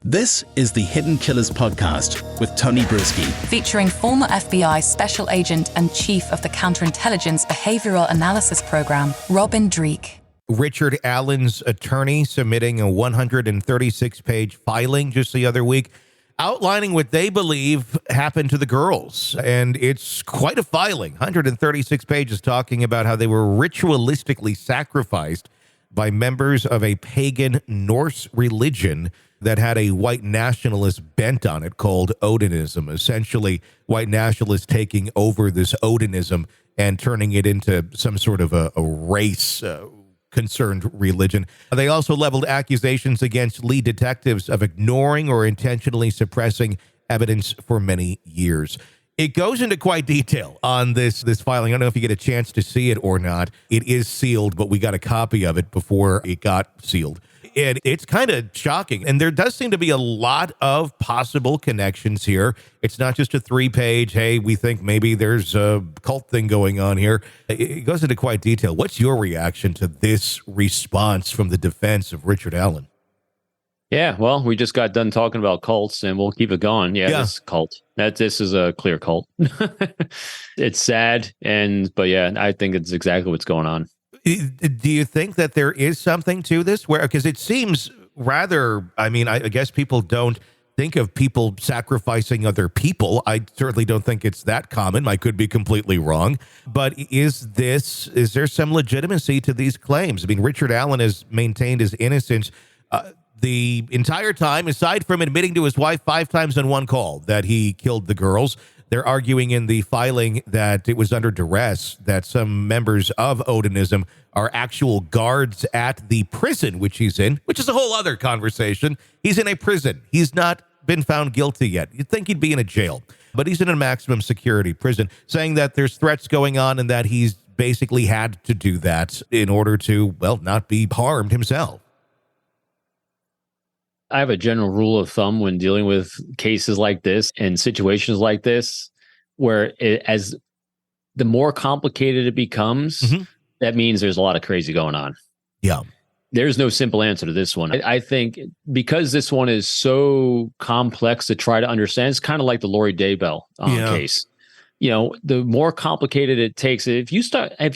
This is the Hidden Killers podcast with Tony Brueski, featuring former FBI Special Agent and Chief of the Counterintelligence Behavioral Analysis Program, Robin Dreeke. Richard Allen's attorney submitting a 136-page filing just the other week, outlining what they believe happened to the girls. And it's quite a filing, 136 pages talking about how they were ritualistically sacrificed by members of a pagan Norse religion that had a white nationalist bent on it called Odinism. Essentially, white nationalists taking over this Odinism and turning it into some sort of a race-concerned religion. They also leveled accusations against lead detectives of ignoring or intentionally suppressing evidence for many years. It goes into quite detail on this filing. I don't know if you get a chance to see it or not. It is sealed, but we got a copy of it before it got sealed. And it's kind of shocking. And there does seem to be a lot of possible connections here. It's not just a 3-page, hey, we think maybe there's a cult thing going on here. It goes into quite detail. What's your reaction to this response from the defense of Richard Allen? Yeah, well, we just got done talking about cults, and we'll keep it going. Yeah. This is a cult. This is a clear cult. It's sad, but yeah, I think it's exactly what's going on. Do you think that there is something to this? Because it seems rather, I guess people don't think of people sacrificing other people. I certainly don't think it's that common. I could be completely wrong. But is there some legitimacy to these claims? I mean, Richard Allen has maintained his innocence the entire time, aside from admitting to his wife 5 times on one call that he killed the girls. They're arguing in the filing that it was under duress, that some members of Odinism are actual guards at the prison which he's in, which is a whole other conversation. He's in a prison. He's not been found guilty yet. You'd think he'd be in a jail, but he's in a maximum security prison, saying that there's threats going on and that he's basically had to do that in order to, not be harmed himself. I have a general rule of thumb when dealing with cases like this and situations like this, where as the more complicated it becomes, that means there's a lot of crazy going on. Yeah. There's no simple answer to this one. I think because this one is so complex to try to understand, it's kind of like the Lori Daybell case. The more complicated it takes, if you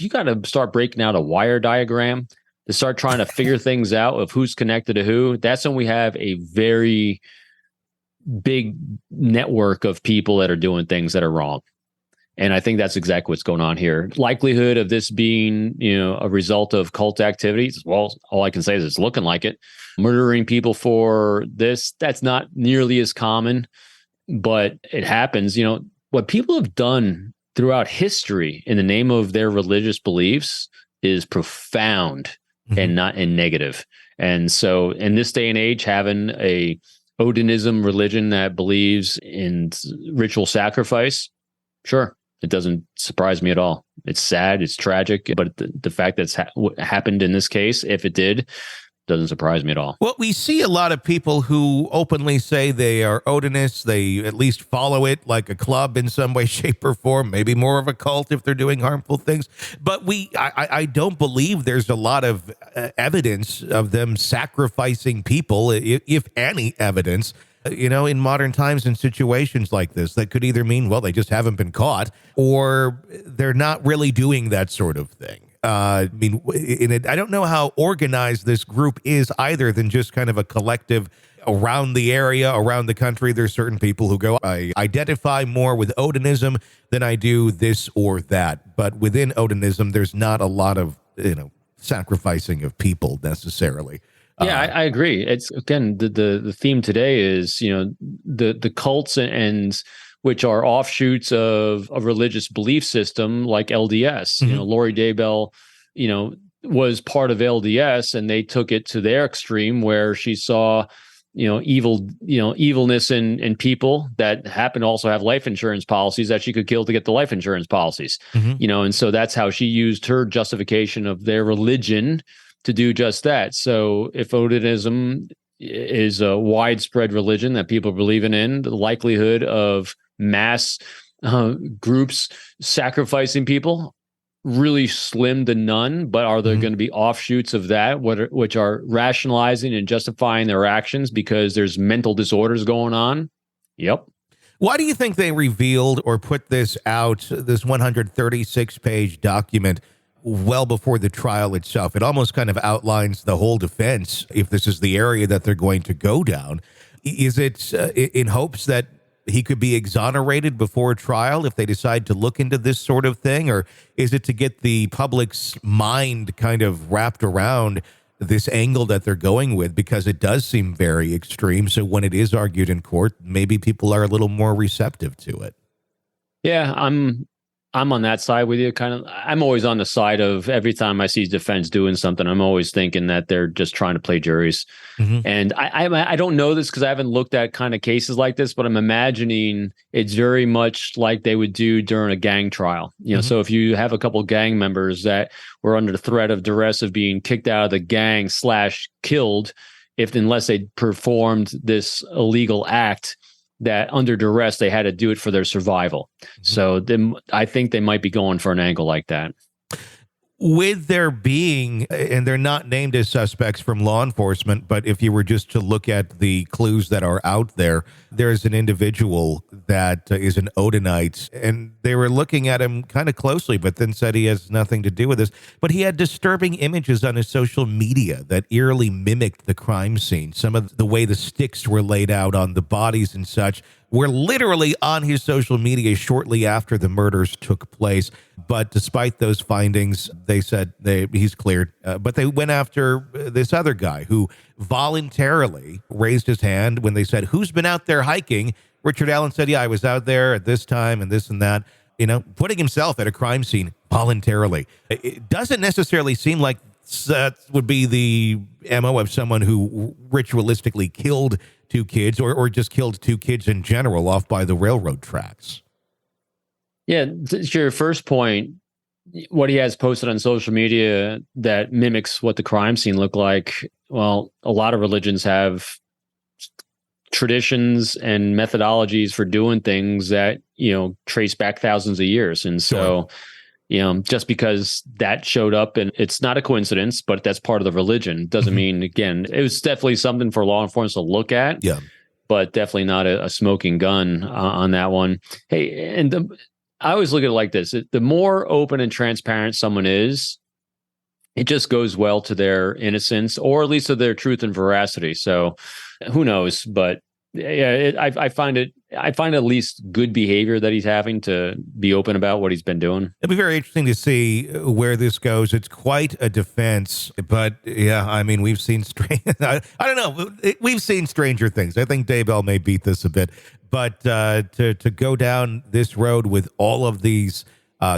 got to start breaking out a wire diagram to start trying to figure things out of who's connected to who, that's when we have a very big network of people that are doing things that are wrong. And I think that's exactly what's going on here. Likelihood of this being, a result of cult activities, well, all I can say is it's looking like it. Murdering people for this, that's not nearly as common, but it happens. What people have done throughout history in the name of their religious beliefs is profound. And not in negative. And so in this day and age, having a Odinism religion that believes in ritual sacrifice, sure, it doesn't surprise me at all. It's sad, it's tragic, but the fact that's happened in this case, if it did, doesn't surprise me at all. Well, we see a lot of people who openly say they are Odinists. They at least follow it like a club in some way, shape, or form, maybe more of a cult if they're doing harmful things. But I don't believe there's a lot of evidence of them sacrificing people, if any evidence, in modern times in situations like this. That could either mean, they just haven't been caught, or they're not really doing that sort of thing. I don't know how organized this group is either than just kind of a collective around the area, around the country. There's certain people who go, I identify more with Odinism than I do this or that. But within Odinism, there's not a lot of, sacrificing of people necessarily. Yeah, I agree. It's, again, the theme today is, the cults and which are offshoots of a religious belief system like LDS. Lori Daybell, was part of LDS, and they took it to their extreme where she saw, evilness in people that happen to also have life insurance policies that she could kill to get the life insurance policies. And so that's how she used her justification of their religion to do just that. So if Odinism is a widespread religion that people believe in, the likelihood of mass groups sacrificing people really slim to none, but are there going to be offshoots of that, which are rationalizing and justifying their actions because there's mental disorders going on? Yep. Why do you think they revealed or put this out, this 136-page document, well before the trial itself? It almost kind of outlines the whole defense, if this is the area that they're going to go down. Is it in hopes that he could be exonerated before trial if they decide to look into this sort of thing? Or is it to get the public's mind kind of wrapped around this angle that they're going with? Because it does seem very extreme. So when it is argued in court, maybe people are a little more receptive to it. Yeah, I'm on that side with you. I'm always on the side of, every time I see defense doing something, I'm always thinking that they're just trying to play juries. And I don't know this because I haven't looked at kind of cases like this, but I'm imagining it's very much like they would do during a gang trial. So if you have a couple gang members that were under the threat of duress of being kicked out of the gang / killed, unless they performed this illegal act, that under duress, they had to do it for their survival. So I think they might be going for an angle like that. With there being, and they're not named as suspects from law enforcement, but if you were just to look at the clues that are out there, there's an individual that is an Odinist, and they were looking at him kind of closely, but then said he has nothing to do with this. But he had disturbing images on his social media that eerily mimicked the crime scene. Some of the way the sticks were laid out on the bodies and such were literally on his social media shortly after the murders took place. But despite those findings, they said he's cleared. But they went after this other guy who voluntarily raised his hand when they said, "Who's been out there hiking?" Richard Allen said, "Yeah, I was out there at this time and this and that." Putting himself at a crime scene voluntarily. It doesn't necessarily seem like that would be the MO of someone who ritualistically killed two kids or just killed two kids in general off by the railroad tracks. Yeah, to your first point, what he has posted on social media that mimics what the crime scene looked like. Well, a lot of religions have traditions and methodologies for doing things that, trace back thousands of years. And so, just because that showed up, and it's not a coincidence, but that's part of the religion, doesn't mean, again, it was definitely something for law enforcement to look at. Yeah. But definitely not a smoking gun on that one. Hey, and I always look at it like this. The more open and transparent someone is, it just goes well to their innocence, or at least to their truth and veracity. So who knows? But yeah, I find it at least good behavior that he's having to be open about what he's been doing. It'll be very interesting to see where this goes. It's quite a defense, but yeah, I mean, we've seen I don't know. We've seen stranger things. I think Daybell may beat this a bit, but to go down this road with all of these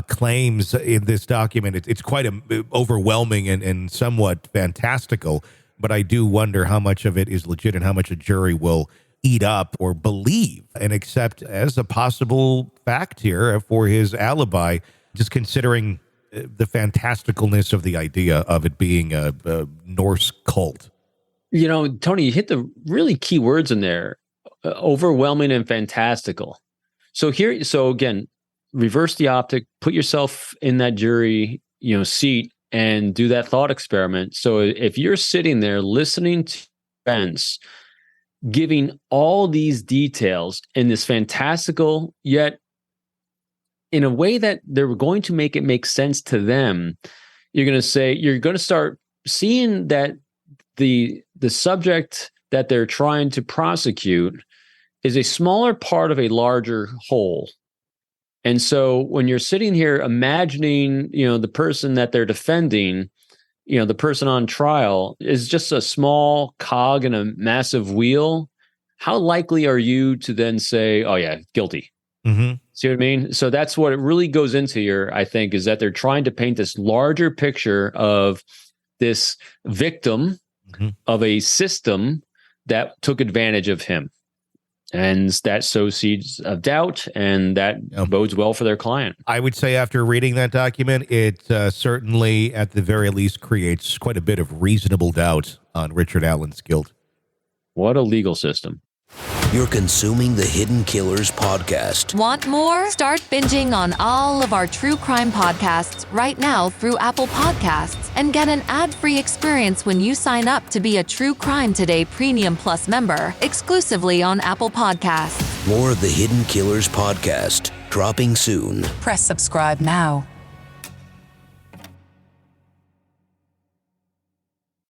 claims in this document, it's quite overwhelming and somewhat fantastical. But I do wonder how much of it is legit and how much a jury will eat up or believe and accept as a possible fact here for his alibi, just considering the fantasticalness of the idea of it being a Norse cult. Tony, you hit the really key words in there, overwhelming and fantastical. So again, reverse the optic, put yourself in that jury, seat, and do that thought experiment. So if you're sitting there listening to defense, giving all these details in this fantastical, yet in a way that they're going to make it make sense to them, you're going to start seeing that the subject that they're trying to prosecute is a smaller part of a larger whole. And so when you're sitting here imagining, the person that they're defending, the person on trial is just a small cog in a massive wheel, how likely are you to then say, "Oh yeah, guilty"? See what I mean? So that's what it really goes into here, I think, is that they're trying to paint this larger picture of this victim of a system that took advantage of him. And that sows seeds of doubt, and that bodes well for their client. I would say after reading that document, it certainly, at the very least, creates quite a bit of reasonable doubt on Richard Allen's guilt. What a legal system. You're consuming the Hidden Killers podcast. Want more? Start binging on all of our true crime podcasts right now through Apple Podcasts and get an ad-free experience when you sign up to be a True Crime Today Premium Plus member exclusively on Apple Podcasts. More of the Hidden Killers podcast dropping soon. Press subscribe now.